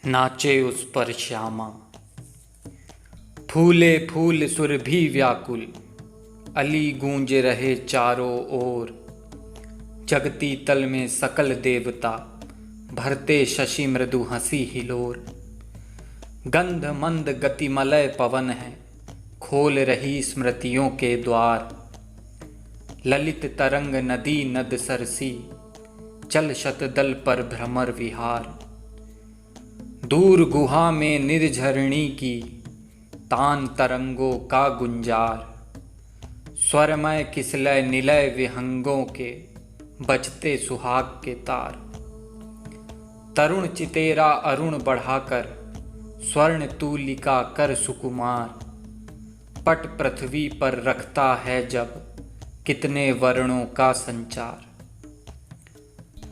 नाचे उस पर श्यामा। फूले फूल सुर भी व्याकुल, अली गूंज रहे चारों ओर। जगती तल में सकल देवता, भरते शशि मृदु हंसी हिलोर। गंध मंद गतिमलय पवन है, खोल रही स्मृतियों के द्वार। ललित तरंग नदी नद सरसी, चल शतदल पर भ्रमर विहार। दूर गुहा में निर्झरणी की, तान तरंगों का गुंजार। स्वरमय किसलय निलय विहंगों के, बजते सुहाग के तार। तरुण चितेरा अरुण बढ़ाकर, स्वर्ण तूलिका कर सुकुमार। पट पृथ्वी पर रखता है जब, कितने वर्णों का संचार।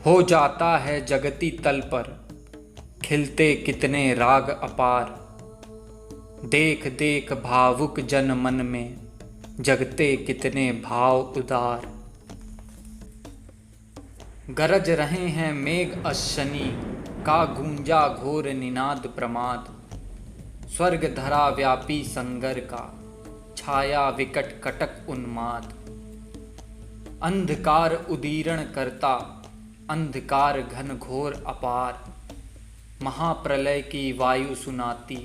हो जाता है जगती तल पर, खिलते कितने राग अपार। देख देख भावुक जन मन में, जगते कितने भाव उदार। गरज रहे हैं मेघ अश्शनि का, गूंजा घोर निनाद प्रमाद। स्वर्ग धरा व्यापी संगर का, छाया विकट कटक उन्माद। अंधकार उदीरण करता, अंधकार घन घोर अपार। महाप्रलय की वायु सुनाती,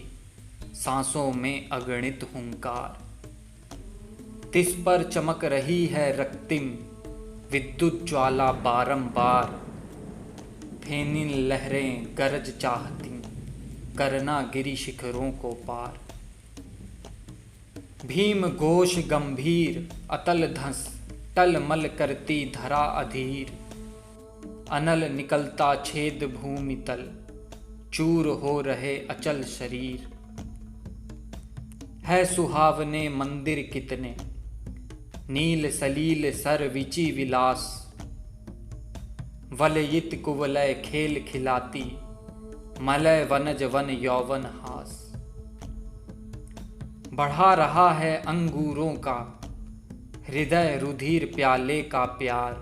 सांसों में अगणित हुंकार। तिस पर चमक रही है रक्तिम, विद्युत ज्वाला बारंबार। फेनिन लहरें गरज चाहती, करना गिरि शिखरों को पार। भीम घोष गंभीर अतल धंस, टलमल करती धरा अधीर। अनल निकलता छेद भूमि तल, चूर हो रहे अचल शरीर। है सुहावने मंदिर कितने, नील सलील सर विचि विलास। वलयित कुवलय खेल खिलाती, मलय वनज वन यौवन हास। बढ़ा रहा है अंगूरों का, हृदय रुधिर प्याले का प्यार।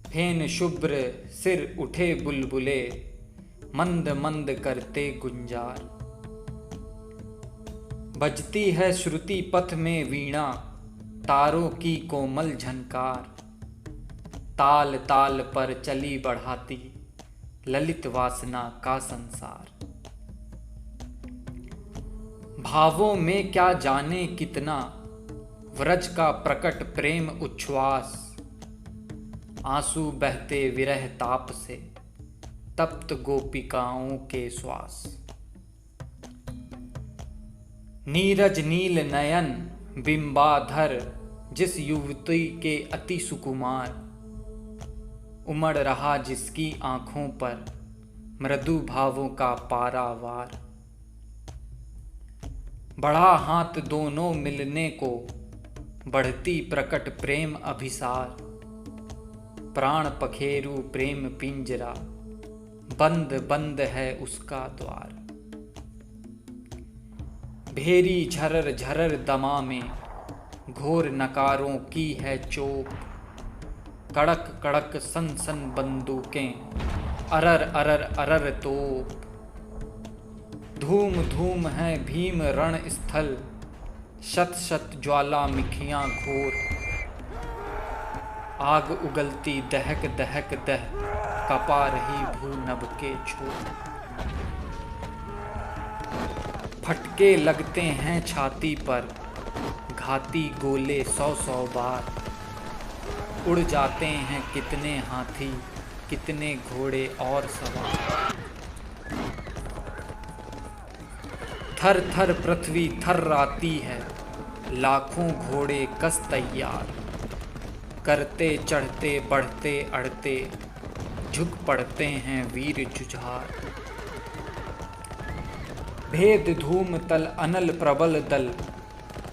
फेन शुभ्र सिर उठे बुलबुले, मंद मंद करते गुंजार। बजती है श्रुति पथ में वीणा, तारों की कोमल झनकार। ताल ताल पर चली बढ़ाती, ललित वासना का संसार। भावों में क्या जाने कितना, व्रज का प्रकट प्रेम उच्छ्वास। आंसू बहते विरह ताप से, तप्त गोपिकाओं के श्वास। नीरज नील नयन बिंबाधर, जिस युवती के अति सुकुमार। उमड़ रहा जिसकी आंखों पर, मृदु भावों का पारावार। बढ़ा हाथ दोनों मिलने को, बढ़ती प्रकट प्रेम अभिसार। प्राण पखेरु प्रेम पिंजरा, बंद बंद है उसका द्वार। भेरी झरर झरर दमा में, घोर नकारों की है चोप। कड़क कड़क सन सन बंदूकें, अरर अरर अरर तोप। धूम धूम है भीम रण स्थल, शत शत ज्वालामुखियां घोर। आग उगलती दहक दहक दह, कपा रही भू नभ के छोर। फटके लगते हैं छाती पर, घाती गोले सौ सौ बार। उड़ जाते हैं कितने हाथी, कितने घोड़े और सवार। थर थर पृथ्वी थर्राती है, लाखों घोड़े कस तैयार। करते चढ़ते बढ़ते अड़ते, झुक पड़ते हैं वीर जुझार। भेद धूम तल अनल प्रबल दल,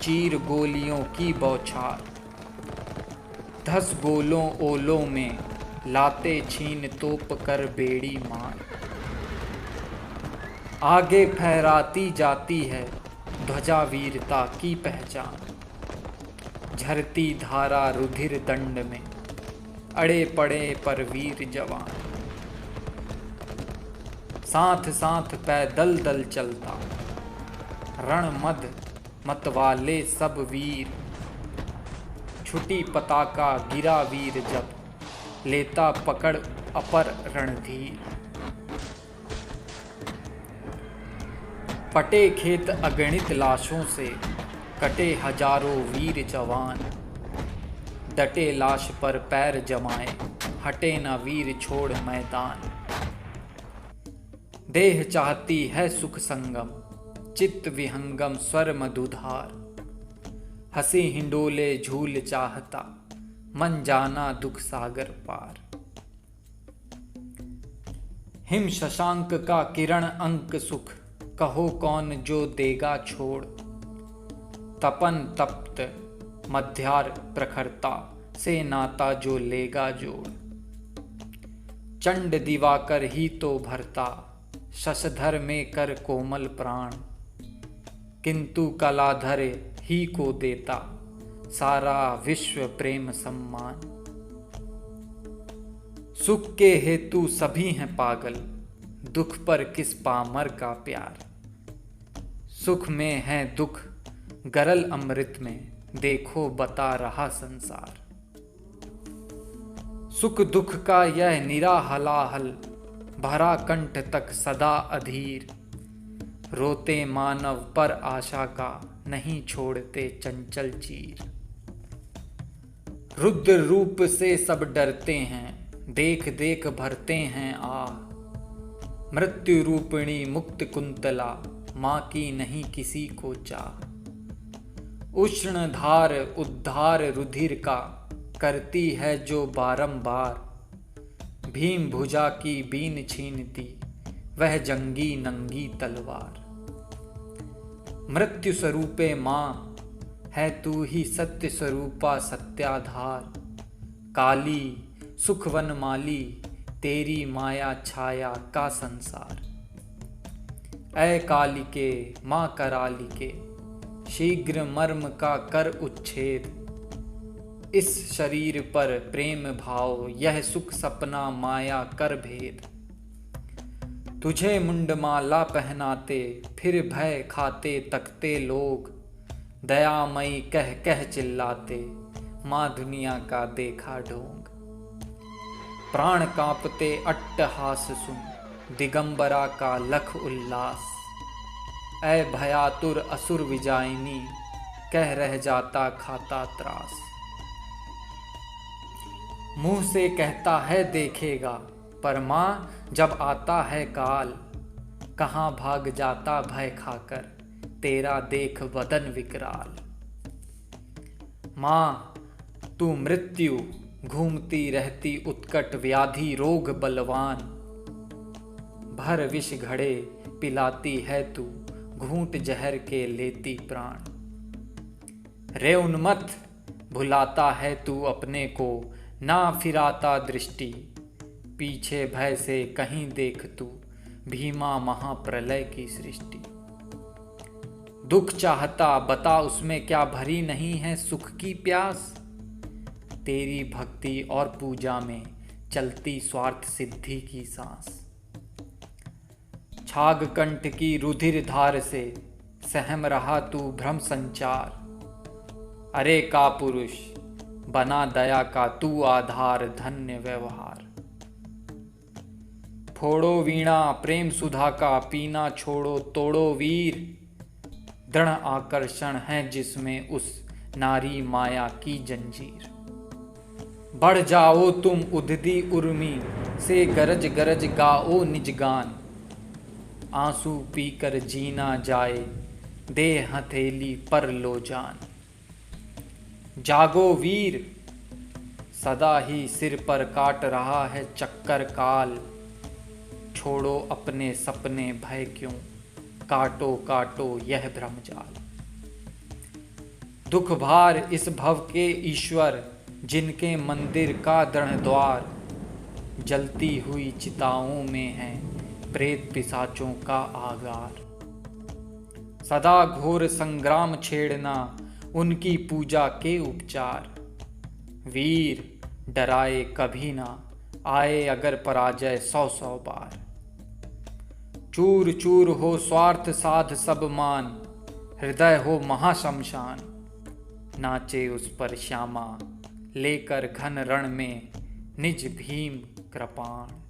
चीर गोलियों की बौछार। धस गोलों ओलों में, लाते छीन तोप कर बेड़ी मार। आगे फहराती जाती है, ध्वजा वीरता की पहचान। झरती धारा रुधिर दंड में, अड़े पड़े पर वीर जवान। साथ साथ पैदल दल चलता, रण मद मतवाले सब वीर। छुटी पताका गिरा वीर जब, लेता पकड़ अपर रणधीर। पटे खेत अगणित लाशों से, कटे हजारों वीर जवान। डटे लाश पर पैर जमाए, हटे न वीर छोड़ मैदान। देह चाहती है सुख संगम, चित्त विहंगम स्वर मधुधार। हंसी हिंडोले झूल चाहता, मन जाना दुख सागर पार। हिम शशांक का किरण अंक सुख, कहो कौन जो देगा छोड़। तपन तप्त मध्यार प्रखरता, से नाता जो लेगा जोड़। चंड दिवाकर ही तो भरता, शशधर में कर कोमल प्राण। किंतु कलाधर ही को देता, सारा विश्व प्रेम सम्मान। सुख के हेतु सभी हैं पागल, दुख पर किस पामर का प्यार। सुख में है दुख गरल अमृत में, देखो बता रहा संसार। सुख दुख का यह निरा हलाहल, भरा कंठ तक सदा अधीर। रोते मानव पर आशा का, नहीं छोड़ते चंचल चीर। रुद्र रूप से सब डरते हैं, देख देख भरते हैं आह। मृत्यु रूपिणी मुक्त कुंतला, माँ की नहीं किसी को चाह। उष्ण धार उद्धार रुधिर का, करती है जो बारंबार। भीम भुजा की बीन छीनती, वह जंगी नंगी तलवार। मृत्यु स्वरूपे माँ, है तू ही सत्य स्वरूपा सत्याधार। काली सुखवन माली, तेरी माया छाया का संसार। ऐ कालिके माँ करालिके, शीघ्र मर्म का कर उच्छेद। इस शरीर पर प्रेम भाव, यह सुख सपना माया कर भेद। तुझे मुंडमाला पहनाते, फिर भय खाते तकते लोग। दयामयी कह कह चिल्लाते, माँ दुनिया का देखा ढोंग। प्राण कांपते अट्टहास सुन, दिगंबरा का लख उल्लास। ऐ भयातुर असुर विजाइनी, कह रह जाता खाता त्रास। मुंह से कहता है देखेगा, पर माँ जब आता है काल। कहाँ भाग जाता भय खाकर, तेरा देख बदन विकराल। माँ तू मृत्यु घूमती रहती उत्कट व्याधि रोग बलवान। भर विष घड़े पिलाती है तू, घूंट जहर के लेती प्राण। रे उन्मत्त भुलाता है तू अपने को, ना फिराता दृष्टि। पीछे भय से कहीं देख तू, भीमा महाप्रलय की सृष्टि। दुख चाहता बता उसमें क्या भरी नहीं है सुख की प्यास। तेरी भक्ति और पूजा में चलती स्वार्थ सिद्धि की सांस। छाग कंठ की रुधिर धार से सहम रहा तू भ्रम संचार। अरे का पुरुष बना दया का तू आधार, धन्य व्यवहार। फोड़ो वीणा प्रेम सुधा का, पीना छोड़ो तोड़ो वीर। दृढ़ आकर्षण है जिसमें उस नारी माया की जंजीर। बढ़ जाओ तुम उद्दी उर्मी से, गरज गरज गाओ निज गान। आंसू पीकर जीना जाए, दे हथेली पर लो जान। जागो वीर, सदा ही सिर पर काट रहा है चक्कर काल। छोड़ो अपने सपने भय क्यों, काटो काटो यह भ्रमजाल। दुख भार इस भव के ईश्वर, जिनके मंदिर का दृढ़ द्वार। जलती हुई चिताओं में है प्रेत पिशाचों का आगार। सदा घोर संग्राम छेड़ना उनकी पूजा के उपचार। वीर डराए कभी ना, आए अगर पराजय 100 बार। चूर चूर हो स्वार्थ साध सब मान, हृदय हो महाशमशान। नाचे उस पर श्यामा लेकर घन रण में निज भीम कृपाण।